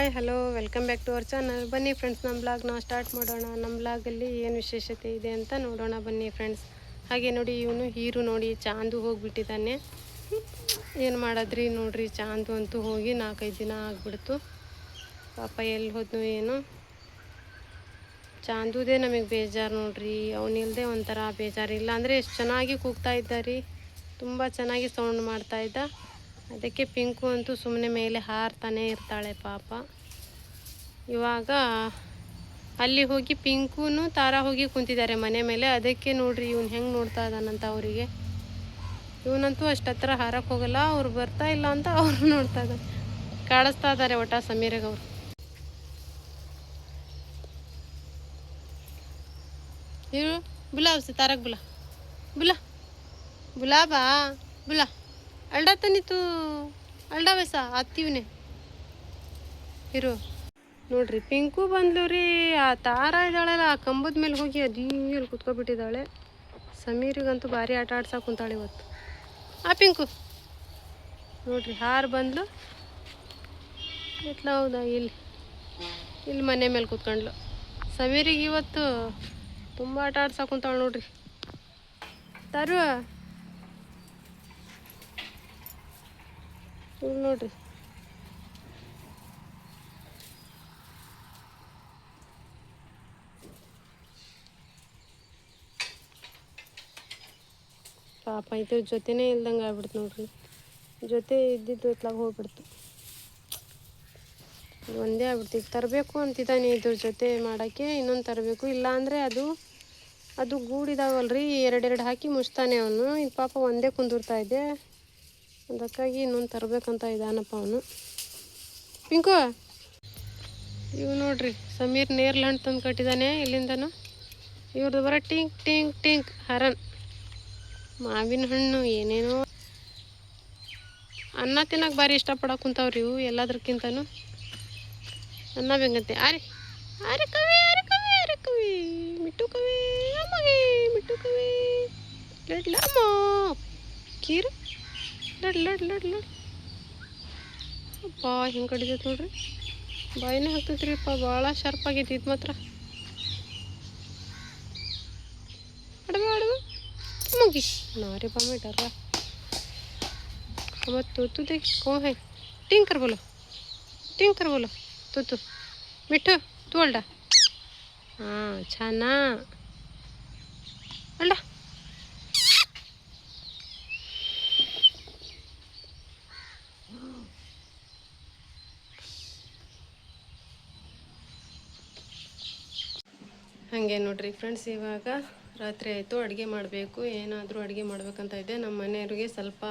Hi hello welcome back to our channel. ಬನ್ನಿ friends, ನಮ್ಮ ಬ್ಲಾಗ್ನ ಸ್ಟಾರ್ಟ್ ಮಾಡೋಣ. ನಮ್ಮ ಬ್ಲಾಗಲ್ಲಿ ಏನು ವಿಶೇಷತೆ ಇದೆ ಅಂತ ನೋಡೋಣ ಬನ್ನಿ ಫ್ರೆಂಡ್ಸ್. ಹಾಗೆ ನೋಡಿ, ಇವನು ಹೀರು ನೋಡಿ ಚಾಂದು ಹೋಗಿಬಿಟ್ಟಿದ್ದಾನೆ. ಏನು ಮಾಡೋದ್ರಿ ನೋಡ್ರಿ, ಚಾಂದು ಅಂತೂ ಹೋಗಿ 4-5 ದಿನ ಆಗಿಬಿಡ್ತು. ಪಾಪ ಎಲ್ಲಿ ಹೋದ್ನು ಏನು. ಚಾಂದುದೇ ನಮಗೆ ಬೇಜಾರು ನೋಡ್ರಿ. ಅವನಿಲ್ಲದೆ ಒಂಥರ ಬೇಜಾರಿಲ್ಲ ಅಂದರೆ ಎಷ್ಟು ಚೆನ್ನಾಗಿ ಕೂಗ್ತಾ ಇದ್ದಾರೆ, ತುಂಬ ಚೆನ್ನಾಗಿ ಸೌಂಡ್ ಮಾಡ್ತಾಯಿದ್ದ. ಅದಕ್ಕೆ ಪಿಂಕು ಅಂತೂ ಸುಮ್ಮನೆ ಮೇಲೆ ಹಾರ್ತಾನೆ ಇರ್ತಾಳೆ ಪಾಪ. ಇವಾಗ ಅಲ್ಲಿ ಹೋಗಿ ಪಿಂಕುನು ತಾರಾ ಹೋಗಿ ಕುಂತಿದ್ದಾರೆ ಮನೆ ಮೇಲೆ. ಅದಕ್ಕೆ ನೋಡ್ರಿ ಇವನು ಹೆಂಗೆ ನೋಡ್ತಾ ಇದ್ದಾನಂತ ಅವರಿಗೆ. ಇವನಂತೂ ಅಷ್ಟು ಹತ್ರ ಹಾರಕ್ಕೆ ಹೋಗಲ್ಲ, ಅವ್ರು ಬರ್ತಾ ಇಲ್ಲ ಅಂತ ಅವ್ರು ನೋಡ್ತಾ ಇದ್ದಾರೆ, ಕಾಡಿಸ್ತಾ ಇದ್ದಾರೆ ಒಟ್ಟ ಸಮೀರಿಗೆ ಅವರು. ಇರು ಬುಲಾ ಅವಸಿ ತಾರಕ್ ಬುಲಾ ಬುಲಾ ಬುಲಾ ಬಾ ಬುಲಾ ಅಲ್ಡಾ ತನಿತು ಅಲ್ಡಾ ವೈಸ ಹತ್ತೀವನೆ ಇರು. ನೋಡ್ರಿ ಪಿಂಕು ಬಂದ್ಲು ರೀ. ಆ ತಾರ ಇದ್ದಾಳಲ್ಲ, ಆ ಕಂಬದ ಮೇಲೆ ಹೋಗಿ ಅದಿಲ್ಲಿ ಕುತ್ಕೊಬಿಟ್ಟಿದ್ದಾಳೆ. ಸಮೀರಿಗಂತೂ ಭಾರಿ ಆಟ ಆಡ್ಸಕ್ಕೆ ಕುಂತಾಳೆ ಇವತ್ತು. ಆ ಪಿಂಕು ನೋಡ್ರಿ ಹಾರು ಬಂದ್ಲು. ಎತ್ಲ ಹೌದಾ, ಇಲ್ಲಿ ಮನೆ ಮೇಲೆ ಕೂತ್ಕೊಂಡ್ಲು. ಸಮೀರಿಗೆ ಇವತ್ತು ತುಂಬ ಆಟ ಆಡ್ಸಕ್ಕೆ ಕುಂತಾಳೆ ನೋಡ್ರಿ. ತರು ನೋಡ್ರಿ, ಪಾಪ ಇದ್ರ ಜೊತೆನೇ ಇಲ್ದಂಗೆ ಆಗ್ಬಿಡ್ತು ನೋಡ್ರಿ. ಜೊತೆ ಇದ್ದಿದ್ದು ಇತ್ಲಾಗ ಹೋಗ್ಬಿಡ್ತು. ಒಂದೇ ಆಗ್ಬಿಡ್ತು. ಈಗ ತರಬೇಕು ಅಂತಿದ್ದಾನೆ ಇದ್ರ ಜೊತೆ ಮಾಡೋಕ್ಕೆ, ಇನ್ನೊಂದು ತರಬೇಕು. ಇಲ್ಲಾಂದರೆ ಅದು ಗೂಡಿದಾವಲ್ರಿ, 2 ಹಾಕಿ ಮುಚ್ತಾನೆ ಅವನು. ಇದು ಪಾಪ ಒಂದೇ ಕುಂದಿರ್ತಾ ಇದೆ, ಅದಕ್ಕಾಗಿ ಇನ್ನೊಂದು ತರಬೇಕಂತ ಇದ್ದಾನಪ್ಪ ಅವನು. ಪಿಂಕು ಇವು ನೋಡ್ರಿ, ಸಮೀರ್ ನೇರ್ಲೆ ಹಣ್ಣು ತಂದು ಕಟ್ಟಿದ್ದಾನೆ ಇಲ್ಲಿಂದನು. ಇವ್ರದ್ದು ಬರೋ ಟಿಂಕ್ ಟಿಂಕ್ ಟಿಂಕ್ ಹರನ್ ಮಾವಿನ ಹಣ್ಣು ಏನೇನೋ. ಅನ್ನ ತಿನ್ನಕ್ಕೆ ಭಾರಿ ಇಷ್ಟಪಡಕ್ಕೆ ಕುಂತಾವ್ರಿ ಇವು ಎಲ್ಲದಕ್ಕಿಂತನೂ. ಅನ್ನ ಬೆಂಗಂತೆ ಆರಿ ಆರಿ ಕವಿ ಆರಿ ಕವಿ ಆರಿ ಕವಿ ಮಿಟ್ಟು ಕವಿ ಅಮ್ಮಗೆ ಮಿಟ್ಟು ಕವಿ ಲಡ್ಲ ಅಮ್ಮ ಕೀರು ಲಡ್ ಲಡ್ ಲಡ್ ಲಡ್. ಅಪ್ಪ ಹಿಂಗೆ ಕಡಿದೈತೆ ನೋಡ್ರಿ, ಬಾಯಿನೇ ಹಾಕ್ತೈತ್ರಿಪ್ಪ. ಭಾಳ ಶಾರ್ಪ್ ಆಗೈತಿ ಇದು ಮಾತ್ರ. ಅಡವ ಅಡವ मुगी नारे पा में डर रहा। अब तू देख कौन है। टिंकर बोलो तू मिठू तू अल्डा हाँ छाना अल्डा ಹಾಗೆ ನೋಡ್ರಿ ಫ್ರೆಂಡ್ಸ್. ಇವಾಗ ರಾತ್ರಿ ಆಯಿತು, ಅಡುಗೆ ಮಾಡಬೇಕು. ಏನಾದರೂ ಅಡುಗೆ ಮಾಡಬೇಕಂತ ಇದೆ. ನಮ್ಮ ಮನೆಯವ್ರಿಗೆ ಸ್ವಲ್ಪ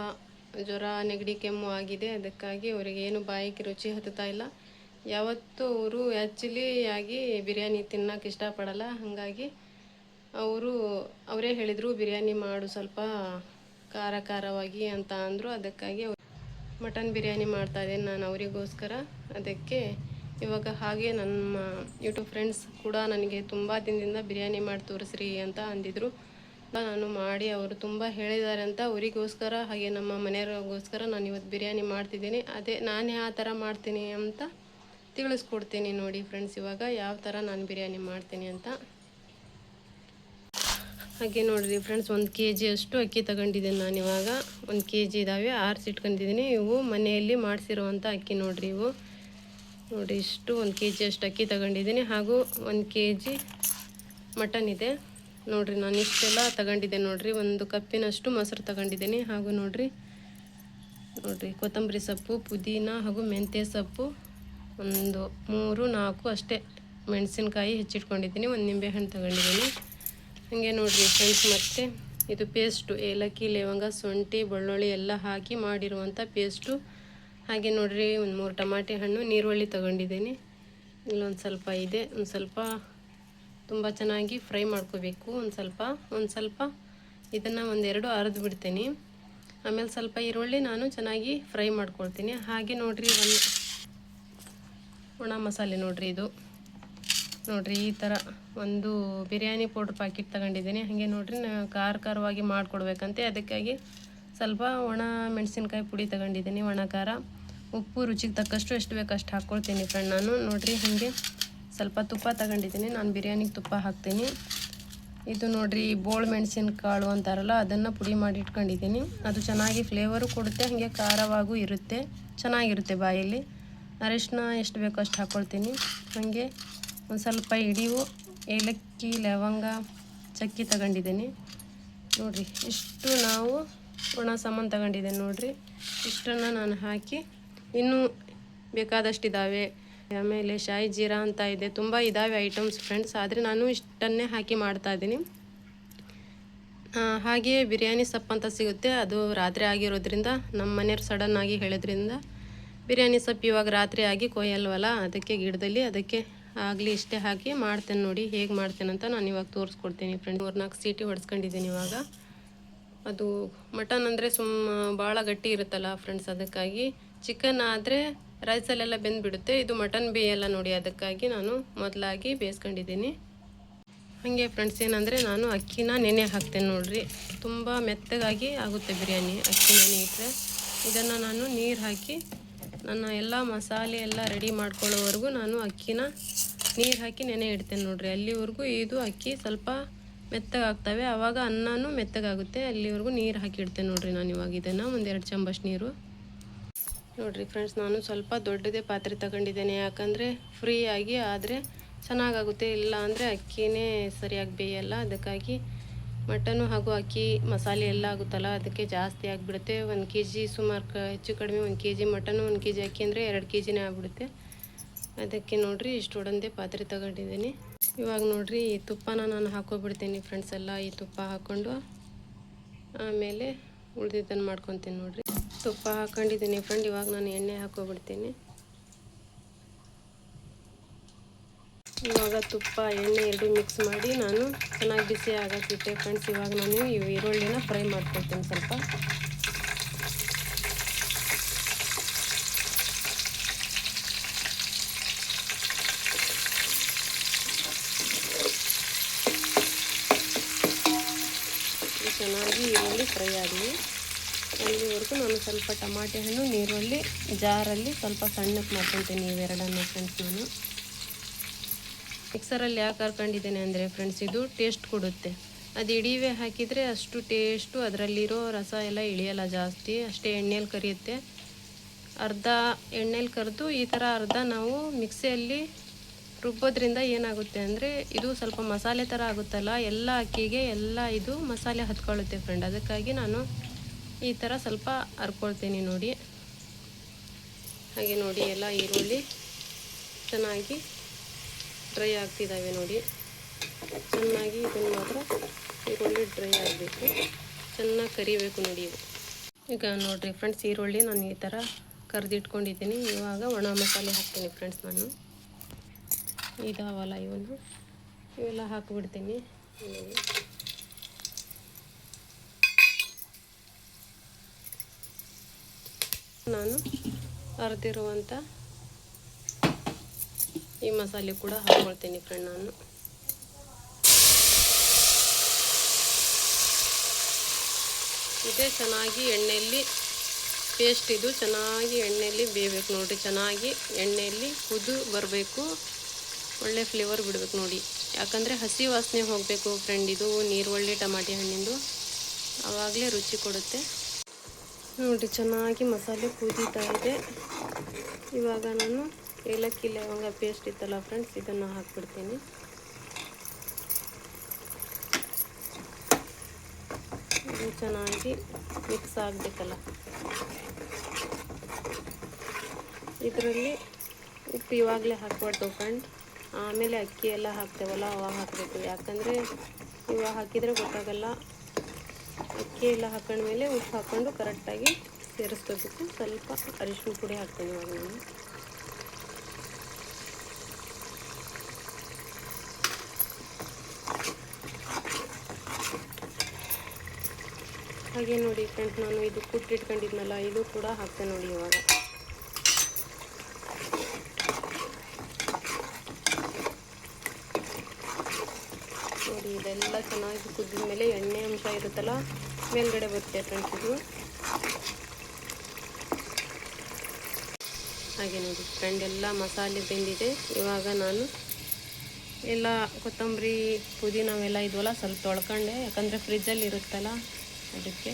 ಜ್ವರ, ನೆಗಡಿ, ಕೆಮ್ಮು ಆಗಿದೆ. ಅದಕ್ಕಾಗಿ ಅವರಿಗೆ ಏನು ಬಾಯಿಗೆ ರುಚಿ ಹತ್ತುತ್ತಾ ಇಲ್ಲ. ಯಾವತ್ತೂ ಅವರು ಆ್ಯಕ್ಚುಲಿ ಆಗಿ ಬಿರಿಯಾನಿ ತಿನ್ನೋಕೆ ಇಷ್ಟಪಡಲ್ಲ. ಹಾಗಾಗಿ ಅವರೇ ಹೇಳಿದರು ಬಿರಿಯಾನಿ ಮಾಡು ಸ್ವಲ್ಪ ಖಾರ ಖಾರವಾಗಿ ಅಂತ ಅಂದರು. ಅದಕ್ಕಾಗಿ ಮಟನ್ ಬಿರಿಯಾನಿ ಮಾಡ್ತಾಯಿದ್ದೇನೆ ನಾನು ಅವರಿಗೋಸ್ಕರ. ಅದಕ್ಕೆ ಇವಾಗ ಹಾಗೆ ನಮ್ಮ ಯೂಟ್ಯೂಬ್ ಫ್ರೆಂಡ್ಸ್ ಕೂಡ ನನಗೆ ತುಂಬ ದಿನದಿಂದ ಬಿರಿಯಾನಿ ಮಾಡಿ ತೋರಿಸ್ರಿ ಅಂತ ಅಂದಿದ್ರು. ನಾನು ಮಾಡಿ ಅವರು ತುಂಬ ಹೇಳಿದ್ದಾರೆ ಅಂತ ಅವರಿಗೋಸ್ಕರ ಹಾಗೆ ನಮ್ಮ ಮನೆಯವರಿಗೋಸ್ಕರ ನಾನು ಇವತ್ತು ಬಿರಿಯಾನಿ ಮಾಡ್ತಿದ್ದೀನಿ. ಅದೇ ನಾನು ಯಾವ ಥರ ಮಾಡ್ತೀನಿ ಅಂತ ತಿಳಿಸ್ಕೊಡ್ತೀನಿ ನೋಡಿ ಫ್ರೆಂಡ್ಸ್, ಇವಾಗ ಯಾವ ಥರ ನಾನು ಬಿರಿಯಾನಿ ಮಾಡ್ತೀನಿ ಅಂತ. ಹಾಗೆ ನೋಡಿರಿ ಫ್ರೆಂಡ್ಸ್, 1 kg ಅಷ್ಟು ಅಕ್ಕಿ ತಗೊಂಡಿದ್ದೀನಿ ನಾನು. ಇವಾಗ 1 kg ಇದ್ದಾವೆ, ಆರಿಸಿಟ್ಕೊಂಡಿದ್ದೀನಿ. ಇವು ಮನೆಯಲ್ಲಿ ಮಾಡಿಸಿರುವಂಥ ಅಕ್ಕಿ ನೋಡಿರಿ. ಇವು ನೋಡಿ ಇಷ್ಟು 1 kg ಅಷ್ಟು ಅಕ್ಕಿ ತಗೊಂಡಿದ್ದೀನಿ. ಹಾಗೂ 1 kg ಮಟನ್ ಇದೆ ನೋಡಿರಿ. ನಾನು ಇಷ್ಟೆಲ್ಲ ತಗೊಂಡಿದ್ದೆ ನೋಡಿರಿ. 1 ಕಪ್ಪಿನಷ್ಟು ಮೊಸರು ತಗೊಂಡಿದ್ದೀನಿ. ಹಾಗೂ ನೋಡಿರಿ ಕೊತ್ತಂಬರಿ ಸೊಪ್ಪು, ಪುದೀನ ಹಾಗೂ ಮೆಂತ್ಯ ಸೊಪ್ಪು, 3-4 ಅಷ್ಟೇ ಮೆಣಸಿನ್ಕಾಯಿ ಹೆಚ್ಚಿಟ್ಕೊಂಡಿದ್ದೀನಿ. 1 ನಿಂಬೆಹಣ್ಣು ತಗೊಂಡಿದ್ದೀನಿ. ಹಾಗೆ ನೋಡಿರಿ ಫ್ರೆಂಡ್ಸ್, ಮತ್ತು ಇದು ಪೇಸ್ಟು ಏಲಕ್ಕಿ, ಲವಂಗ, ಶುಂಠಿ, ಬೆಳ್ಳುಳ್ಳಿ ಎಲ್ಲ ಹಾಕಿ ಮಾಡಿರುವಂಥ ಪೇಸ್ಟು. ಹಾಗೆ ನೋಡಿರಿ 3 ಟಮಾಟೆ ಹಣ್ಣು, ನೀರುಳ್ಳಿ ತಗೊಂಡಿದ್ದೀನಿ. ಇಲ್ಲೊಂದು ಸ್ವಲ್ಪ ಇದೆ, ಒಂದು ಸ್ವಲ್ಪ ತುಂಬ ಚೆನ್ನಾಗಿ ಫ್ರೈ ಮಾಡ್ಕೋಬೇಕು. ಒಂದು ಸ್ವಲ್ಪ ಇದನ್ನು 1-2 ಅರೆದು ಬಿಡ್ತೀನಿ. ಆಮೇಲೆ ಸ್ವಲ್ಪ ಈರುಳ್ಳಿ ನಾನು ಚೆನ್ನಾಗಿ ಫ್ರೈ ಮಾಡ್ಕೊಳ್ತೀನಿ. ಹಾಗೆ ನೋಡಿರಿ ಒಣ ಮಸಾಲೆ ನೋಡಿರಿ, ಇದು ನೋಡಿರಿ ಈ ಥರ ಒಂದು ಬಿರಿಯಾನಿ ಪೌಡ್ರ್ ಪ್ಯಾಕೆಟ್ ತಗೊಂಡಿದ್ದೀನಿ. ಹಾಗೆ ನೋಡಿರಿ ಖಾರವಾಗಿ ಮಾಡಿಕೊಡ್ಬೇಕಂತೆ. ಅದಕ್ಕಾಗಿ ಸ್ವಲ್ಪ ಒಣ ಮೆಣಸಿನ್ಕಾಯಿ ಪುಡಿ ತಗೊಂಡಿದ್ದೀನಿ, ಒಣ ಖಾರ. ಉಪ್ಪು ರುಚಿಗೆ ತಕ್ಕಷ್ಟು ಎಷ್ಟು ಬೇಕು ಅಷ್ಟು ಹಾಕ್ಕೊಳ್ತೀನಿ ಫ್ರೆಂಡ್ ನಾನು. ನೋಡಿರಿ ಹಾಗೆ ಸ್ವಲ್ಪ ತುಪ್ಪ ತಗೊಂಡಿದ್ದೀನಿ, ನಾನು ಬಿರಿಯಾನಿಗೆ ತುಪ್ಪ ಹಾಕ್ತೀನಿ. ಇದು ನೋಡಿರಿ ಬೋಳು ಮೆಣಸಿನಕಾಳು ಅಂತಾರಲ್ಲ, ಅದನ್ನು ಪುಡಿ ಮಾಡಿ ಇಟ್ಕೊಂಡಿದ್ದೀನಿ. ಅದು ಚೆನ್ನಾಗಿ ಫ್ಲೇವರು ಕೊಡುತ್ತೆ, ಹಾಗೆ ಖಾರವಾಗೂ ಇರುತ್ತೆ, ಚೆನ್ನಾಗಿರುತ್ತೆ ಬಾಯಲ್ಲಿ. ಅರಿಶಿನ ಎಷ್ಟು ಬೇಕೋ ಅಷ್ಟು ಹಾಕ್ಕೊಳ್ತೀನಿ. ಹಾಗೆ ಒಂದು ಸ್ವಲ್ಪ ಇಡಿವು ಏಲಕ್ಕಿ, ಲವಂಗ, ಚಕ್ಕಿ ತಗೊಂಡಿದ್ದೀನಿ. ನೋಡಿರಿ ಇಷ್ಟು ನಾವು ಒಣ ಸಾಮಾನು ತಗೊಂಡಿದ್ದೇನೆ ನೋಡಿರಿ. ಇಷ್ಟನ್ನು ನಾನು ಹಾಕಿ, ಇನ್ನೂ ಬೇಕಾದಷ್ಟಿದ್ದಾವೆ. ಆಮೇಲೆ ಶಾಯಿ ಜೀರಾ ಅಂತ ಇದೆ, ತುಂಬ ಇದ್ದಾವೆ ಐಟಮ್ಸ್ ಫ್ರೆಂಡ್ಸ್. ಆದರೆ ನಾನು ಇಷ್ಟನ್ನೇ ಹಾಕಿ ಮಾಡ್ತಾಯಿದ್ದೀನಿ. ಹಾಗೆಯೇ ಬಿರಿಯಾನಿ ಸೊಪ್ಪು ಅಂತ ಸಿಗುತ್ತೆ, ಅದು ರಾತ್ರಿ ಆಗಿರೋದ್ರಿಂದ ನಮ್ಮ ಮನೆಯವ್ರು ಸಡನ್ನಾಗಿ ಹೇಳಿದ್ರಿಂದ ಬಿರಿಯಾನಿ ಸೊಪ್ಪು ಇವಾಗ ರಾತ್ರಿ ಆಗಿ ಕೊಯ್ಯಲ್ವಲ್ಲ, ಅದಕ್ಕೆ ಗಿಡದಲ್ಲಿ ಅದಕ್ಕೆ ಆಗಲಿ ಇಷ್ಟೇ ಹಾಕಿ ಮಾಡ್ತೇನೆ. ನೋಡಿ ಹೇಗೆ ಮಾಡ್ತೇನೆ ಅಂತ ನಾನು ಇವಾಗ ತೋರಿಸ್ಕೊಡ್ತೀನಿ ಫ್ರೆಂಡ್. 3-4 ಸೀಟಿ ಹೊಡೆಸ್ಕೊಂಡಿದ್ದೀನಿ ಇವಾಗ. ಅದು ಮಟನ್ ಅಂದರೆ ಭಾಳ ಗಟ್ಟಿ ಇರುತ್ತಲ್ಲ ಫ್ರೆಂಡ್ಸ್, ಅದಕ್ಕಾಗಿ. ಚಿಕನ್ ಆದರೆ ರೈಸಲ್ಲೆಲ್ಲ ಬೆಂದುಬಿಡುತ್ತೆ, ಇದು ಮಟನ್ ಬೇಯಲ್ಲ ನೋಡಿ, ಅದಕ್ಕಾಗಿ ನಾನು ಮೊದಲಾಗಿ ಬೇಯಿಸ್ಕೊಂಡಿದ್ದೀನಿ. ಹಾಗೆ ಫ್ರೆಂಡ್ಸ್ ಏನಂದರೆ ನಾನು ಅಕ್ಕಿನ ನೆನೆ ಹಾಕ್ತೇನೆ ನೋಡಿರಿ, ತುಂಬ ಮೆತ್ತಗಾಗಿ ಆಗುತ್ತೆ ಬಿರಿಯಾನಿ ಅಕ್ಕಿ ನೆನೆ ಇಟ್ಟರೆ. ಇದನ್ನು ನಾನು ನೀರು ಹಾಕಿ ನನ್ನ ಎಲ್ಲ ಮಸಾಲೆ ಎಲ್ಲ ರೆಡಿ ಮಾಡ್ಕೊಳ್ಳೋವರೆಗೂ ನಾನು ಅಕ್ಕಿನ ನೀರು ಹಾಕಿ ನೆನೆ ಇಡ್ತೇನೆ ನೋಡಿರಿ. ಅಲ್ಲಿವರೆಗೂ ಇದು ಅಕ್ಕಿ ಸ್ವಲ್ಪ ಮೆತ್ತಗಾಗ್ತವೆ, ಆವಾಗ ಅನ್ನನೂ ಮೆತ್ತಗಾಗುತ್ತೆ. ಅಲ್ಲಿವರೆಗೂ ನೀರು ಹಾಕಿ ಇಡ್ತೇನೆ ನೋಡಿರಿ ನಾನು ಇವಾಗ. ಇದನ್ನು 1-2 ಚಮಚ ನೀರು ನೋಡಿರಿ ಫ್ರೆಂಡ್ಸ್. ನಾನು ಸ್ವಲ್ಪ ದೊಡ್ಡದೇ ಪಾತ್ರೆ ತಗೊಂಡಿದ್ದೇನೆ, ಯಾಕಂದರೆ ಫ್ರೀಯಾಗಿ ಆದರೆ ಚೆನ್ನಾಗಾಗುತ್ತೆ, ಇಲ್ಲ ಅಂದರೆ ಅಕ್ಕಿನೇ ಸರಿಯಾಗಿ ಬೇಯಲ್ಲ. ಅದಕ್ಕಾಗಿ ಮಟನು ಹಾಗೂ ಅಕ್ಕಿ ಮಸಾಲೆ ಎಲ್ಲ ಆಗುತ್ತಲ್ಲ, ಅದಕ್ಕೆ ಜಾಸ್ತಿ ಆಗಿಬಿಡುತ್ತೆ. 1 kg ಸುಮಾರು ಹೆಚ್ಚು ಕಡಿಮೆ 1 kg ಮಟನು 1 kg ಅಕ್ಕಿ ಅಂದರೆ 2 kgನೇ ಆಗಿಬಿಡುತ್ತೆ. ಅದಕ್ಕೆ ನೋಡಿರಿ ಇಷ್ಟು ಒಡಂದೇ ಪಾತ್ರೆ ತಗೊಂಡಿದ್ದೀನಿ. ಇವಾಗ ನೋಡಿರಿ ಈ ತುಪ್ಪನ ನಾನು ಹಾಕೋಬಿಡ್ತೀನಿ ಫ್ರೆಂಡ್ಸ್. ಎಲ್ಲ ಈ ತುಪ್ಪ ಹಾಕ್ಕೊಂಡು ಆಮೇಲೆ ಉಳಿದಿದ್ದನ್ನು ಮಾಡ್ಕೊತೀನಿ ನೋಡಿರಿ. ತುಪ್ಪ ಹಾಕ್ಕೊಂಡಿದ್ದೀನಿ ಫ್ರೆಂಡ್. ಇವಾಗ ನಾನು ಎಣ್ಣೆ ಹಾಕೋಬಿಡ್ತೀನಿ. ಇವಾಗ ತುಪ್ಪ ಎಣ್ಣೆ ಎರಡು ಮಿಕ್ಸ್ ಮಾಡಿ ನಾನು ಚೆನ್ನಾಗಿ ಬಿಸಿ ಆಗೋಕ್ಕಿಟ್ಟೆ ಫ್ರೆಂಡ್ಸ್. ಇವಾಗ ನಾನು ಈ ಈರುಳ್ಳಿನ ಫ್ರೈ ಮಾಡ್ಕೊಳ್ತೀನಿ ಸ್ವಲ್ಪ. ಚೆನ್ನಾಗಿ ಈರುಳ್ಳಿ ಫ್ರೈ ಆದವು. ಅಲ್ಲಿವರೆಗೂ ನಾನು ಸ್ವಲ್ಪ ಟಮಾಟೆ ಹಣ್ಣು ನೀರುಳ್ಳಿ ಜಾರಲ್ಲಿ ಸ್ವಲ್ಪ ಸಣ್ಣಕ್ಕೆ ಮಾಡ್ಕೊತೀನಿ ಇವೆರಡನ್ನು ಫ್ರೆಂಡ್ಸ್. ನಾನು ಮಿಕ್ಸರಲ್ಲಿ ಯಾಕೆ ಹಾಕೊಂಡಿದ್ದೇನೆ ಅಂದರೆ ಫ್ರೆಂಡ್ಸ್, ಇದು ಟೇಸ್ಟ್ ಕೊಡುತ್ತೆ. ಅದು ಇಡೀವೇ ಹಾಕಿದರೆ ಅಷ್ಟು ಟೇಸ್ಟು ಅದರಲ್ಲಿರೋ ರಸ ಎಲ್ಲ ಇಳಿಯಲ್ಲ ಜಾಸ್ತಿ, ಅಷ್ಟೇ ಎಣ್ಣೆಯಲ್ಲಿ ಕರಿಯುತ್ತೆ. ಅರ್ಧ ಎಣ್ಣೆಯಲ್ಲಿ ಕರೆದು ಈ ಥರ ಅರ್ಧ ನಾವು ಮಿಕ್ಸಿಯಲ್ಲಿ ರುಬ್ಬೋದ್ರಿಂದ ಏನಾಗುತ್ತೆ ಅಂದರೆ ಇದು ಸ್ವಲ್ಪ ಮಸಾಲೆ ಥರ ಆಗುತ್ತಲ್ಲ, ಎಲ್ಲ ಅಕ್ಕಿಗೆ ಎಲ್ಲ ಇದು ಮಸಾಲೆ ಹತ್ಕೊಳ್ಳುತ್ತೆ ಫ್ರೆಂಡ್. ಅದಕ್ಕಾಗಿ ನಾನು ಈ ಥರ ಸ್ವಲ್ಪ ಹರ್ಕೊಳ್ತೀನಿ ನೋಡಿ. ಹಾಗೆ ನೋಡಿ ಎಲ್ಲ ಈರುಳ್ಳಿ ಚೆನ್ನಾಗಿ ಡ್ರೈ ಆಗ್ತಿದ್ದಾವೆ ನೋಡಿ. ಚೆನ್ನಾಗಿ ಇದನ್ನು ಮಾತ್ರ ಈರುಳ್ಳಿ ಡ್ರೈ ಆಗಬೇಕು, ಚೆನ್ನಾಗಿ ಕರಿಬೇಕು ನೋಡಿ ಇವು. ಈಗ ನೋಡಿರಿ ಫ್ರೆಂಡ್ಸ್, ಈರುಳ್ಳಿ ನಾನು ಈ ಥರ ಕರೆದಿಟ್ಕೊಂಡಿದ್ದೀನಿ. ಇವಾಗ ಒಣ ಮಸಾಲೆ ಹಾಕ್ತೀನಿ ಫ್ರೆಂಡ್ಸ್. ನಾನು ಇದಾವಲ್ಲ ಇವೆಲ್ಲ ಹಾಕಿಬಿಡ್ತೀನಿ. ನಾನು ಅರ್ದಿರುವಂಥ ಈ ಮಸಾಲೆ ಕೂಡ ಹಾಕ್ಕೊಳ್ತೀನಿ ಫ್ರೆಂಡ್. ನಾನು ಇದೇ ಚೆನ್ನಾಗಿ ಎಣ್ಣೆಯಲ್ಲಿ ಪೇಸ್ಟ್, ಇದು ಚೆನ್ನಾಗಿ ಎಣ್ಣೆಯಲ್ಲಿ ಬೇಯಬೇಕು ನೋಡಿರಿ. ಚೆನ್ನಾಗಿ ಎಣ್ಣೆಯಲ್ಲಿ ಕುದು ಬರಬೇಕು, ಒಳ್ಳೆ ಫ್ಲೇವರ್ ಬಿಡಬೇಕು ನೋಡಿ. ಯಾಕಂದರೆ ಹಸಿ ವಾಸನೆ ಹೋಗಬೇಕು ಫ್ರೆಂಡ್ ಇದು ನೀರುಳ್ಳಿ ಟಮಾಟೆ ಹಣ್ಣಿಂದು, ಆವಾಗಲೇ ರುಚಿ ಕೊಡುತ್ತೆ ನೋಡಿ. ಚೆನ್ನಾಗಿ ಮಸಾಲೆ ಕುದೀತಾ ಇದೆ. ಇವಾಗ ನಾನು ಏಲಕ್ಕಿ ಲವಂಗ ಪೇಸ್ಟ್ ಇತ್ತಲ್ಲ ಫ್ರೆಂಡ್ಸ್, ಇದನ್ನು ಹಾಕ್ಬಿಡ್ತೀನಿ. ಇದು ಚೆನ್ನಾಗಿ ಮಿಕ್ಸ್ ಆಗಬೇಕಲ್ಲ. ಇದರಲ್ಲಿ ಉಪ್ಪು ಇವಾಗಲೇ ಹಾಕ್ಬಾರ್ದು ಫ್ರೆಂಡ್, ಆಮೇಲೆ ಅಕ್ಕಿ ಎಲ್ಲ ಹಾಕ್ತೇವಲ್ಲ ಅವಾಗ ಹಾಕಬೇಕು. ಯಾಕಂದರೆ ಇವಾಗ ಹಾಕಿದರೆ ಗೊತ್ತಾಗಲ್ಲ. ಅಕ್ಕಿ ಎಲ್ಲ ಹಾಕೊಂಡ್ಮೇಲೆ ಉಪ್ಪು ಹಾಕ್ಕೊಂಡು ಕರೆಕ್ಟಾಗಿ ಸೇರಿಸ್ಕೋಬೇಕು. ಸ್ವಲ್ಪ ಅರಿಶಿನ ಪುಡಿ ಹಾಕ್ತೀನಿ ಇವಾಗ ನಾನು. ಹಾಗೆ ನೋಡಿ ಫ್ರೆಂಡ್ಸ್, ನಾನು ಇದು ಕುಟ್ಟಿಟ್ಕೊಂಡಿದ್ನಲ್ಲ ಇದು ಕೂಡ ಹಾಕ್ತೇನೆ ನೋಡಿ ಇವಾಗ. ನೋಡಿ ಇದೆಲ್ಲ ಚೆನ್ನಾಗಿ ಕುದ್ದಿದ ಮೇಲೆ ಎಣ್ಣೆ ಅಂಶ ಇರುತ್ತಲ್ಲ ಮೇಲ್ಗಡೆ ಬರುತ್ತೆ ಫ್ರೆಂಡ್ಸ್. ಇದು ಹಾಗೆ ನೋಡಿ ಫ್ರೆಂಡ್ ಎಲ್ಲ ಮಸಾಲೆ ಬೆಂದಿದೆ. ಇವಾಗ ನಾನು ಎಲ್ಲ ಕೊತ್ತಂಬರಿ ಪುದೀನ ಅವೆಲ್ಲ ಇದ್ವಲ್ಲ ಸ್ವಲ್ಪ ತೊಳ್ಕೊಂಡೆ, ಯಾಕಂದರೆ ಫ್ರಿಜ್ಜಲ್ಲಿ ಇರುತ್ತಲ್ಲ ಅದಕ್ಕೆ.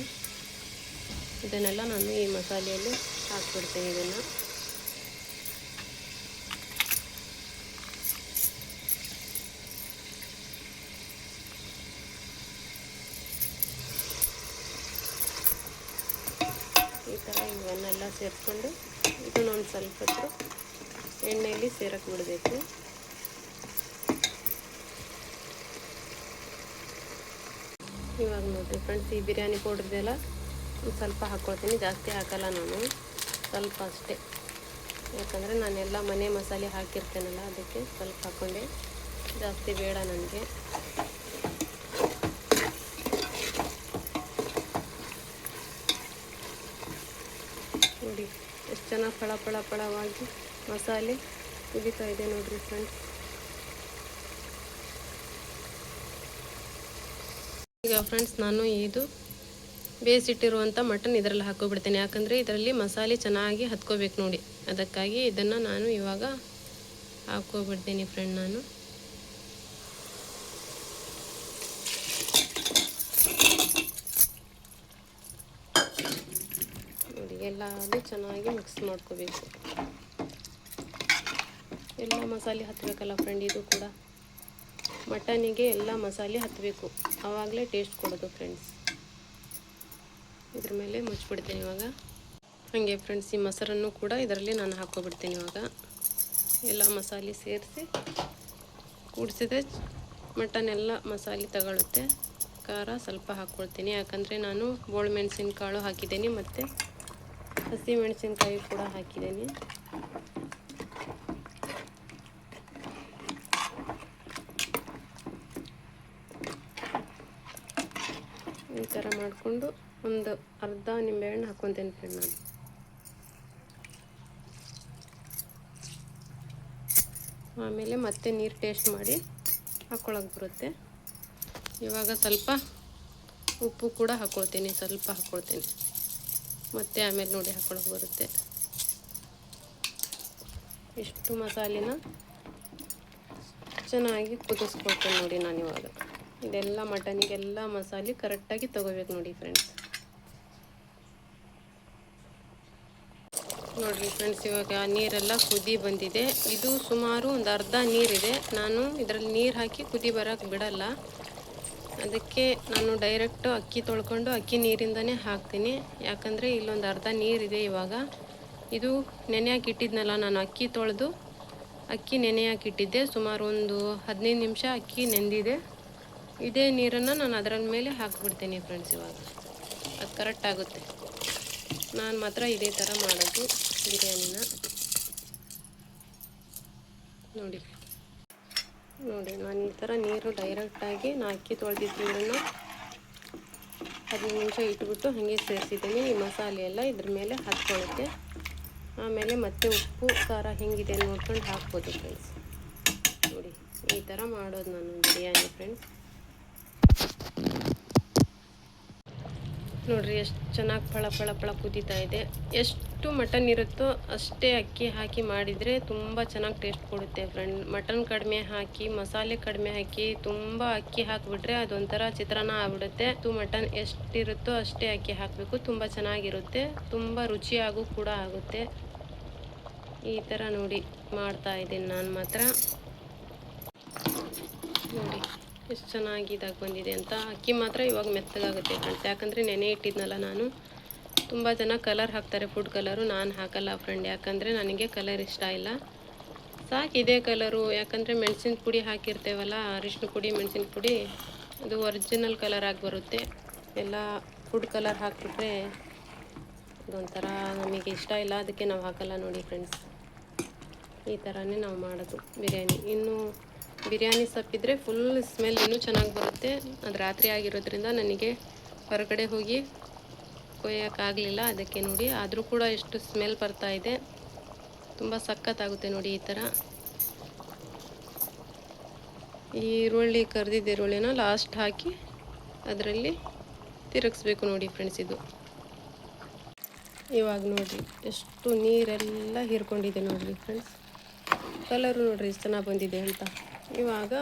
ಇದನ್ನೆಲ್ಲ ನಾನು ಈ ಮಸಾಲೆಯಲ್ಲಿ ಹಾಕ್ಬಿಡ್ತೇನೆ. ಇದನ್ನು ಈ ಥರ ಇವನ್ನೆಲ್ಲ ಸೇರಿಸ್ಕೊಂಡು ಇದನ್ನೊಂದು ಸ್ವಲ್ಪ ಹೊತ್ತು ಎಣ್ಣೆಯಲ್ಲಿ ಸೇರಕ್ಕೆ ಬಿಡಬೇಕು. ಇವಾಗ ನೋಡಿರಿ ಫ್ರೆಂಡ್ಸ್, ಈ ಬಿರಿಯಾನಿ ಪೌಡ್ರದೆಲ್ಲ ಸ್ವಲ್ಪ ಹಾಕ್ಕೊಳ್ತೀನಿ, ಜಾಸ್ತಿ ಹಾಕಲ್ಲ ನಾನು, ಸ್ವಲ್ಪ ಅಷ್ಟೇ. ಯಾಕಂದರೆ ನಾನೆಲ್ಲ ಮನೆ ಮಸಾಲೆ ಹಾಕಿರ್ತೇನಲ್ಲ ಅದಕ್ಕೆ ಸ್ವಲ್ಪ ಹಾಕ್ಕೊಂಡೆ, ಜಾಸ್ತಿ ಬೇಡ ನನಗೆ. ನೋಡಿ ಎಷ್ಟು ಚೆನ್ನಾಗಿ ಫಳವಾಗಿ ಮಸಾಲೆ ಕುದೀತಾ ಇದೆ ನೋಡಿರಿ ಫ್ರೆಂಡ್ಸ್. ಈಗ ಫ್ರೆಂಡ್ಸ್ ನಾನು ಇದು ಬೇಯಿಸಿಟ್ಟಿರುವಂಥ ಮಟನ್ ಇದರಲ್ಲಿ ಹಾಕೋಬಿಡ್ತೇನೆ, ಯಾಕಂದರೆ ಇದರಲ್ಲಿ ಮಸಾಲೆ ಚೆನ್ನಾಗಿ ಹತ್ಕೋಬೇಕು ನೋಡಿ, ಅದಕ್ಕಾಗಿ ಇದನ್ನು ನಾನು ಇವಾಗ ಹಾಕೋಬಿಡ್ತೀನಿ ಫ್ರೆಂಡ್. ನಾನು ನೋಡಿ ಎಲ್ಲದೂ ಚೆನ್ನಾಗಿ ಮಿಕ್ಸ್ ಮಾಡ್ಕೋಬೇಕು. ಎಲ್ಲ ಮಸಾಲೆ ಹತ್ತಬೇಕಲ್ಲ ಫ್ರೆಂಡ್, ಇದು ಕೂಡ ಮಟನಿಗೆ ಎಲ್ಲ ಮಸಾಲೆ ಹತ್ತಬೇಕು, ಆವಾಗಲೇ ಟೇಸ್ಟ್ ಕೊಡೋದು ಫ್ರೆಂಡ್ಸ್. ಇದ್ರ ಮೇಲೆ ಮುಚ್ಚಿಬಿಡ್ತೀನಿ ಇವಾಗ. ಹಾಗೆ ಫ್ರೆಂಡ್ಸ್, ಈ ಮೊಸರನ್ನು ಕೂಡ ಇದರಲ್ಲಿ ನಾನು ಹಾಕ್ಕೊಬಿಡ್ತೀನಿ ಇವಾಗ. ಎಲ್ಲ ಮಸಾಲೆ ಸೇರಿಸಿ ಕೂಡಿಸಿದ್ರೆ ಮಟನ್ ಎಲ್ಲ ಮಸಾಲೆ ತಗೊಳುತ್ತೆ. ಖಾರ ಸ್ವಲ್ಪ ಹಾಕ್ಕೊಳ್ತೀನಿ, ಯಾಕಂದರೆ ನಾನು ಬೋಳು ಮೆಣಸಿನಕಾಳು ಹಾಕಿದ್ದೀನಿ ಮತ್ತು ಹಸಿ ಮೆಣಸಿನಕಾಯಿ ಕೂಡ ಹಾಕಿದ್ದೀನಿ. ಈ ಥರ ಮಾಡಿಕೊಂಡು ಒಂದು ಅರ್ಧ ನಿಂಬೆಹಣ್ಣು ಹಾಕ್ಕೊತೀನಿ ಫ್ರೆಂಡ್ ನಾನು. ಆಮೇಲೆ ಮತ್ತೆ ನೀರು ಟೇಸ್ಟ್ ಮಾಡಿ ಹಾಕ್ಕೊಳಕ್ಕೆ ಬರುತ್ತೆ. ಇವಾಗ ಸ್ವಲ್ಪ ಉಪ್ಪು ಕೂಡ ಹಾಕ್ಕೊಳ್ತೀನಿ, ಸ್ವಲ್ಪ ಹಾಕ್ಕೊಳ್ತೀನಿ, ಮತ್ತು ಆಮೇಲೆ ನೋಡಿ ಹಾಕ್ಕೊಳಕ್ಕೆ ಬರುತ್ತೆ. ಇಷ್ಟು ಮಸಾಲೆನ ಚೆನ್ನಾಗಿ ಕುದಿಸ್ಕೊಳ್ತೇನೆ ನೋಡಿ ನಾನು ಇವಾಗ. ಇದೆಲ್ಲ ಮಟನಿಗೆಲ್ಲ ಮಸಾಲೆ ಕರೆಕ್ಟಾಗಿ ತೊಗೋಬೇಕು ನೋಡಿ ಫ್ರೆಂಡ್ಸ್. ನೋಡಿರಿ ಫ್ರೆಂಡ್ಸ್, ಇವಾಗ ನೀರೆಲ್ಲ ಕುದಿ ಬಂದಿದೆ. ಇದು ಸುಮಾರು ಒಂದು ಅರ್ಧ ನೀರಿದೆ. ನಾನು ಇದರಲ್ಲಿ ನೀರು ಹಾಕಿ ಕುದಿ ಬರೋಕ್ಕೆ ಬಿಡಲ್ಲ, ಅದಕ್ಕೆ ನಾನು ಡೈರೆಕ್ಟು ಅಕ್ಕಿ ತೊಳ್ಕೊಂಡು ಅಕ್ಕಿ ನೀರಿಂದನೇ ಹಾಕ್ತೀನಿ. ಯಾಕಂದರೆ ಇಲ್ಲೊಂದು ಅರ್ಧ ನೀರಿದೆ. ಇವಾಗ ಇದು ನೆನೆ ಹಾಕಿಟ್ಟಿದ್ನಲ್ಲ ನಾನು, ಅಕ್ಕಿ ತೊಳೆದು ಅಕ್ಕಿ ನೆನೆ ಹಾಕಿಟ್ಟಿದ್ದೆ. ಸುಮಾರು ಒಂದು 15 ನಿಮಿಷ ಅಕ್ಕಿ ನೆಂದಿದೆ. ಇದೇ ನೀರನ್ನು ನಾನು ಅದರ ಮೇಲೆ ಹಾಕ್ಬಿಡ್ತೀನಿ ಫ್ರೆಂಡ್ಸ್. ಇವಾಗ ಅದು ಕರೆಕ್ಟ್ ಆಗುತ್ತೆ. ನಾನು ಮಾತ್ರ ಇದೇ ಥರ ಮಾಡೋದು ಬಿರಿಯಾನಿನ. ನೋಡಿ ನಾನು ಈ ಥರ ನೀರು ಡೈರೆಕ್ಟಾಗಿ ನಾನು ಅಕ್ಕಿ ತೊಳೆದಿದ್ದು ನೀರನ್ನು 15 ನಿಮಿಷ ಇಟ್ಬಿಟ್ಟು ಹಾಗೆ ಸೇರಿಸಿದ್ದೀನಿ. ಈ ಮಸಾಲೆ ಎಲ್ಲ ಇದ್ರ ಮೇಲೆ ಹಾಕ್ಕೊಳ್ಳುತ್ತೆ. ಆಮೇಲೆ ಮತ್ತೆ ಉಪ್ಪು ಖಾರ ಹೆಂಗಿದೆ ನೋಡ್ಕೊಂಡು ಹಾಕ್ಬೋದು ಫ್ರೆಂಡ್ಸ್. ನೋಡಿ ಈ ಥರ ಮಾಡೋದು ನಾನು ಬಿರಿಯಾನಿ ಫ್ರೆಂಡ್ಸ್. ನೋಡಿರಿ ಎಷ್ಟು ಚೆನ್ನಾಗಿ ಫಳ ಕುದೀತಾ ಇದೆ. ಎಷ್ಟು ಮಟನ್ ಇರುತ್ತೋ ಅಷ್ಟೇ ಅಕ್ಕಿ ಹಾಕಿ ಮಾಡಿದರೆ ತುಂಬ ಚೆನ್ನಾಗಿ ಟೇಸ್ಟ್ ಕೊಡುತ್ತೆ ಫ್ರೆಂಡ್. ಮಟನ್ ಕಡಿಮೆ ಹಾಕಿ ಮಸಾಲೆ ಕಡಿಮೆ ಹಾಕಿ ತುಂಬ ಅಕ್ಕಿ ಹಾಕಿಬಿಟ್ರೆ ಅದೊಂಥರ ಚಿತ್ರಾನ್ನ ಆಗ್ಬಿಡುತ್ತೆ. ಮಟನ್ ಎಷ್ಟಿರುತ್ತೋ ಅಷ್ಟೇ ಅಕ್ಕಿ ಹಾಕಬೇಕು, ತುಂಬ ಚೆನ್ನಾಗಿರುತ್ತೆ, ತುಂಬ ರುಚಿಯಾಗೂ ಕೂಡ ಆಗುತ್ತೆ. ಈ ಥರ ನೋಡಿ ಮಾಡ್ತಾ ಇದ್ದೀನಿ ನಾನು ಮಾತ್ರ. ನೋಡಿ ಎಷ್ಟು ಚೆನ್ನಾಗಿ ಇದಾಗಿ ಬಂದಿದೆ ಅಂತ. ಅಕ್ಕಿ ಮಾತ್ರ ಇವಾಗ ಮೆತ್ತಗಾಗುತ್ತೆ ಫ್ರೆಂಡ್ಸ್, ಯಾಕಂದರೆ ನೆನೆ ಇಟ್ಟಿದ್ನಲ್ಲ ನಾನು. ತುಂಬ ಜನ ಕಲರ್ ಹಾಕ್ತಾರೆ, ಫುಡ್ ಕಲರು. ನಾನು ಹಾಕಲ್ಲ ಫ್ರೆಂಡ್, ಯಾಕಂದರೆ ನನಗೆ ಕಲರ್ ಇಷ್ಟ ಇಲ್ಲ. ಸಾಕು ಇದೇ ಕಲರು, ಯಾಕಂದರೆ ಮೆಣಸಿನ ಪುಡಿ ಹಾಕಿರ್ತೇವಲ್ಲ, ಅರಿಶಿನ ಪುಡಿ ಮೆಣಸಿನ ಪುಡಿ, ಅದು ಒರಿಜಿನಲ್ ಕಲರ್ ಆಗಿ ಬರುತ್ತೆ. ಎಲ್ಲ ಫುಡ್ ಕಲರ್ ಹಾಕಿಬಿಟ್ರೆ ಅದೊಂಥರ ನಮಗೆ ಇಷ್ಟ ಇಲ್ಲ, ಅದಕ್ಕೆ ನಾವು ಹಾಕಲ್ಲ ನೋಡಿ ಫ್ರೆಂಡ್ಸ್. ಈ ಥರನೇ ನಾವು ಮಾಡೋದು ಬಿರಿಯಾನಿ. ಇನ್ನು ಬಿರಿಯಾನಿ ಸೊಪ್ಪಿದ್ರೆ ಫುಲ್ ಸ್ಮೆಲ್ ಇನ್ನೂ ಚೆನ್ನಾಗಿ ಬರುತ್ತೆ. ಅದು ರಾತ್ರಿ ಆಗಿರೋದ್ರಿಂದ ನನಗೆ ಹೊರಗಡೆ ಹೋಗಿ ಕೊಯ್ಯೋಕ್ಕಾಗಲಿಲ್ಲ, ಅದಕ್ಕೆ ನೋಡಿ. ಆದರೂ ಕೂಡ ಎಷ್ಟು ಸ್ಮೆಲ್ ಬರ್ತಾ ಇದೆ, ತುಂಬ ಸಖತ್ತಾಗುತ್ತೆ ನೋಡಿ ಈ ಥರ. ಈ ಈರುಳ್ಳಿ ಕರ್ದಿದ್ದ ಈರುಳ್ಳಿನ ಲಾಸ್ಟ್ ಹಾಕಿ ಅದರಲ್ಲಿ ತಿರುಗಿಸ್ಬೇಕು ನೋಡಿ ಫ್ರೆಂಡ್ಸ್. ಇದು ಇವಾಗ ನೋಡಿರಿ ಎಷ್ಟು ನೀರೆಲ್ಲ ಹೀರ್ಕೊಂಡಿದೆ ನೋಡಿರಿ ಫ್ರೆಂಡ್ಸ್. ಕಲರು ನೋಡಿರಿ ಎಷ್ಟು ಚೆನ್ನಾಗಿ ಬಂದಿದೆ ಅಂತ. ಇವಾಗ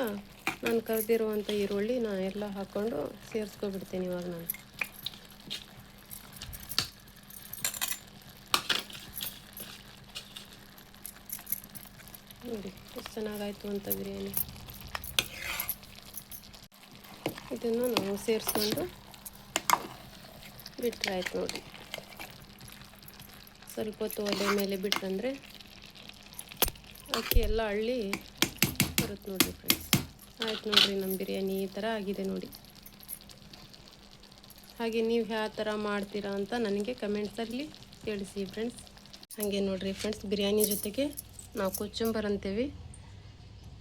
ನಾನು ಕರೆದಿರುವಂಥ ಈರುಳ್ಳಿ ನಾನು ಎಲ್ಲ ಹಾಕ್ಕೊಂಡು ಸೇರಿಸ್ಕೊಬಿಡ್ತೀನಿ ಇವಾಗ ನಾನು. ನೋಡಿ ಎಷ್ಟು ಚೆನ್ನಾಗಾಯಿತು ಅಂತ ಬಿರಿಯಾನಿ. ಇದನ್ನು ನಾವು ಸೇರಿಸ್ಕೊಂಡು ಬಿಟ್ಟರೆ ಆಯ್ತು ನೋಡಿ. ಸ್ವಲ್ಪ ಹೊತ್ತು ಒಲೆ ಮೇಲೆ ಬಿಟ್ಟಂದರೆ ಅಕ್ಕಿ ಎಲ್ಲ ಹಳ್ಳಿ ಬರುತ್ತೆ ನೋಡಿರಿ ಫ್ರೆಂಡ್ಸ್. ಆಯ್ತು ನೋಡಿರಿ, ನಮ್ಮ ಬಿರಿಯಾನಿ ಈ ಥರ ಆಗಿದೆ ನೋಡಿ. ಹಾಗೆ ನೀವು ಯಾವ ಥರ ಮಾಡ್ತೀರಾ ಅಂತ ನನಗೆ ಕಮೆಂಟ್ಸಲ್ಲಿ ತಿಳಿಸಿ ಫ್ರೆಂಡ್ಸ್. ಹಾಗೆ ನೋಡಿರಿ ಫ್ರೆಂಡ್ಸ್, ಬಿರಿಯಾನಿ ಜೊತೆಗೆ ನಾವು ಕೊಚ್ಚಂಬರ್ ಅಂತೀವಿ,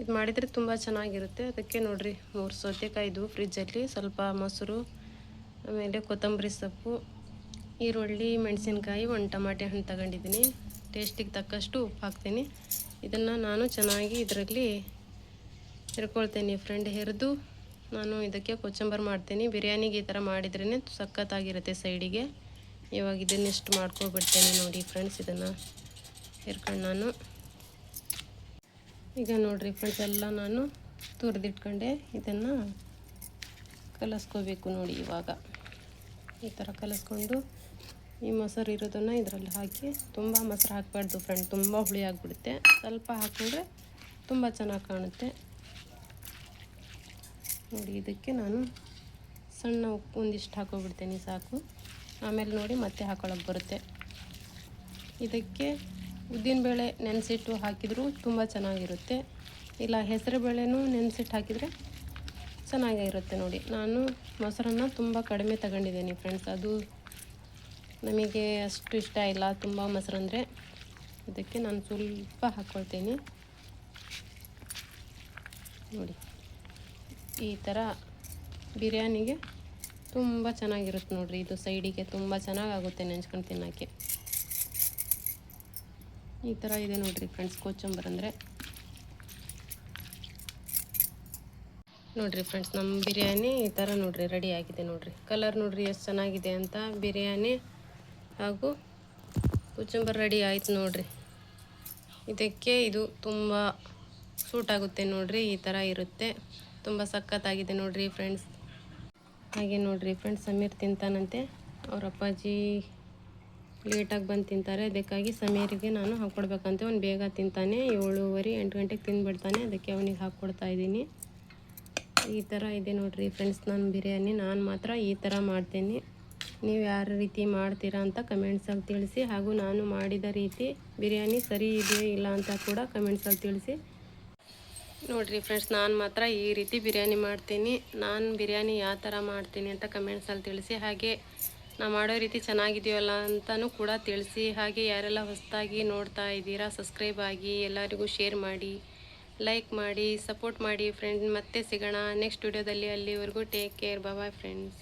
ಇದು ಮಾಡಿದರೆ ತುಂಬ ಚೆನ್ನಾಗಿರುತ್ತೆ. ಅದಕ್ಕೆ ನೋಡಿರಿ 3 ಸೌತೆಕಾಯಿದು ಫ್ರಿಜ್ಜಲ್ಲಿ ಸ್ವಲ್ಪ ಮೊಸರು, ಆಮೇಲೆ ಕೊತ್ತಂಬರಿ ಸೊಪ್ಪು, ಈರುಳ್ಳಿ, ಮೆಣಸಿನ್ಕಾಯಿ, 1 ಟಮಾಟೆ ಹಣ್ಣು ತಗೊಂಡಿದ್ದೀನಿ. ಟೇಸ್ಟಿಗೆ ತಕ್ಕಷ್ಟು ಉಪ್ಪು ಹಾಕ್ತೀನಿ. ಇದನ್ನು ನಾನು ಚೆನ್ನಾಗಿ ಇದರಲ್ಲಿ ಹೆರ್ಕೊಳ್ತೇನೆ ಫ್ರೆಂಡ್. ಹೆರಿದು ನಾನು ಇದಕ್ಕೆ ಕೊಚ್ಚಂಬರ್ ಮಾಡ್ತೀನಿ. ಬಿರಿಯಾನಿಗೆ ಈ ಥರ ಮಾಡಿದ್ರೇ ಸಖತ್ತಾಗಿರುತ್ತೆ ಸೈಡಿಗೆ. ಇವಾಗ ಇದನ್ನೆಷ್ಟು ಮಾಡ್ಕೊಬಿಡ್ತೇನೆ ನೋಡಿ ಫ್ರೆಂಡ್ಸ್. ಇದನ್ನು ಹೆರ್ಕೊಂಡು ನಾನು ಈಗ ನೋಡಿರಿ ಫ್ರೆಂಡ್ಸ್ ಎಲ್ಲ ನಾನು ತುರಿದಿಟ್ಕೊಂಡೆ. ಇದನ್ನು ಕಲಸ್ಕೋಬೇಕು ನೋಡಿ. ಇವಾಗ ಈ ಥರ ಕಲಸ್ಕೊಂಡು ಈ ಮೊಸರು ಇರೋದನ್ನು ಇದರಲ್ಲಿ ಹಾಕಿ, ತುಂಬ ಮೊಸರು ಹಾಕಬಾರ್ದು ಫ್ರೆಂಡ್, ತುಂಬ ಹುಳಿ ಆಗಿಬಿಡುತ್ತೆ. ಸ್ವಲ್ಪ ಹಾಕಿದ್ರೆ ತುಂಬ ಚೆನ್ನಾಗಿ ಕಾಣುತ್ತೆ ನೋಡಿ. ಇದಕ್ಕೆ ನಾನು ಸಣ್ಣ ಉಪ್ಪು ಒಂದಿಷ್ಟು ಹಾಕೋಬಿಡ್ತೀನಿ ಸಾಕು. ಆಮೇಲೆ ನೋಡಿ ಮತ್ತೆ ಹಾಕೊಳ್ಳೋಕೆ ಬರುತ್ತೆ. ಇದಕ್ಕೆ ಉದ್ದಿನಬೇಳೆ ನೆನೆಸಿಟ್ಟು ಹಾಕಿದರೂ ತುಂಬ ಚೆನ್ನಾಗಿರುತ್ತೆ, ಇಲ್ಲ ಹೆಸರು ಬೇಳೆನೂ ನೆನೆಸಿಟ್ಟು ಹಾಕಿದರೆ ಚೆನ್ನಾಗಿರುತ್ತೆ ನೋಡಿ. ನಾನು ಮೊಸರನ್ನು ತುಂಬ ಕಡಿಮೆ ತಗೊಂಡಿದ್ದೀನಿ ಫ್ರೆಂಡ್ಸ್, ಅದು ನಮಗೆ ಅಷ್ಟು ಇಷ್ಟ ಇಲ್ಲ ತುಂಬ ಮೊಸರು ಅಂದರೆ. ಇದಕ್ಕೆ ನಾನು ಸ್ವಲ್ಪ ಹಾಕ್ಕೊಳ್ತೀನಿ ನೋಡಿ. ಈ ಥರ ಬಿರಿಯಾನಿಗೆ ತುಂಬ ಚೆನ್ನಾಗಿರುತ್ತೆ ನೋಡಿರಿ. ಇದು ಸೈಡಿಗೆ ತುಂಬ ಚೆನ್ನಾಗಾಗುತ್ತೆ ನೆಂಚ್ಕೊಂಡು ತಿನ್ನೋಕ್ಕೆ. ಈ ಥರ ಇದೆ ನೋಡಿರಿ ಫ್ರೆಂಡ್ಸ್ ಕೊಚ್ಚಂಬರ್ ಅಂದರೆ. ನೋಡಿರಿ ಫ್ರೆಂಡ್ಸ್, ನಮ್ಮ ಬಿರಿಯಾನಿ ಈ ಥರ ನೋಡಿರಿ ರೆಡಿ ಆಗಿದೆ ನೋಡಿರಿ. ಕಲರ್ ನೋಡಿರಿ ಎಷ್ಟು ಚೆನ್ನಾಗಿದೆ ಅಂತ. ಬಿರಿಯಾನಿ ಹಾಗೂ ಕೊಚ್ಚಂಬರ್ ರೆಡಿ ಆಯ್ತು ನೋಡಿರಿ. ಇದಕ್ಕೆ ಇದು ತುಂಬ ಸೂಟ್ ಆಗುತ್ತೆ ನೋಡಿರಿ. ಈ ಥರ ಇರುತ್ತೆ, ತುಂಬ ಸಖತ್ತಾಗಿದೆ ನೋಡಿರಿ ಫ್ರೆಂಡ್ಸ್. ಹಾಗೆ ನೋಡಿರಿ ಫ್ರೆಂಡ್ಸ್, ಸಮೀರ್ ತಿಂತಾನಂತೆ. ಅವ್ರ ಅಪ್ಪಾಜಿ ಲೇಟಾಗಿ ಬಂದು ತಿಂತಾರೆ, ಅದಕ್ಕಾಗಿ ಸಮೀರಿಗೆ ನಾನು ಹಾಕ್ಕೊಡ್ಬೇಕಂತೆ. ಅವ್ನು ಬೇಗ ತಿಂತಾನೆ, 7:30 8 ಗಂಟೆಗೆ ತಿಂದುಬಿಡ್ತಾನೆ. ಅದಕ್ಕೆ ಅವನಿಗೆ ಹಾಕ್ಕೊಡ್ತಾ ಇದ್ದೀನಿ. ಈ ಥರ ಇದೆ ನೋಡಿರಿ ಫ್ರೆಂಡ್ಸ್ ನನ್ನ ಬಿರಿಯಾನಿ. ನಾನು ಮಾತ್ರ ಈ ಥರ ಮಾಡ್ತೀನಿ. ನೀವು ಯಾವ ರೀತಿ ಮಾಡ್ತೀರಾ ಅಂತ ಕಮೆಂಟ್ಸಲ್ಲಿ ತಿಳಿಸಿ. ಹಾಗೂ ನಾನು ಮಾಡಿದ ರೀತಿ ಬಿರಿಯಾನಿ ಸರಿ ಇದೆಯೋ ಇಲ್ಲ ಅಂತ ಕೂಡ ಕಮೆಂಟ್ಸಲ್ಲಿ ತಿಳಿಸಿ. ನೋಡಿರಿ ಫ್ರೆಂಡ್ಸ್, ನಾನು ಮಾತ್ರ ಈ ರೀತಿ ಬಿರಿಯಾನಿ ಮಾಡ್ತೀನಿ. ನಾನು ಬಿರಿಯಾನಿ ಯಾವ ಥರ ಮಾಡ್ತೀನಿ ಅಂತ ಕಮೆಂಟ್ಸಲ್ಲಿ ತಿಳಿಸಿ. ಹಾಗೆ ನಾ ಮಾಡೋ ರೀತಿ ಚೆನ್ನಾಗಿದೆಯಲ್ಲ ಅಂತಲೂ ಕೂಡ ತಿಳಿಸಿ. ಹಾಗೆ ಯಾರೆಲ್ಲ ಹೊಸದಾಗಿ ನೋಡ್ತಾ ಇದ್ದೀರಾ ಸಬ್ಸ್ಕ್ರೈಬ್ ಆಗಿ, ಎಲ್ಲರಿಗೂ ಶೇರ್ ಮಾಡಿ, ಲೈಕ್ ಮಾಡಿ, ಸಪೋರ್ಟ್ ಮಾಡಿ ಫ್ರೆಂಡ್. ಮತ್ತೆ ಸಿಗೋಣ ನೆಕ್ಸ್ಟ್ ವಿಡಿಯೋದಲ್ಲಿ. ಅಲ್ಲಿವರೆಗೂ ಟೇಕ್ ಕೇರ್, ಬಾಯ್ ಫ್ರೆಂಡ್ಸ್.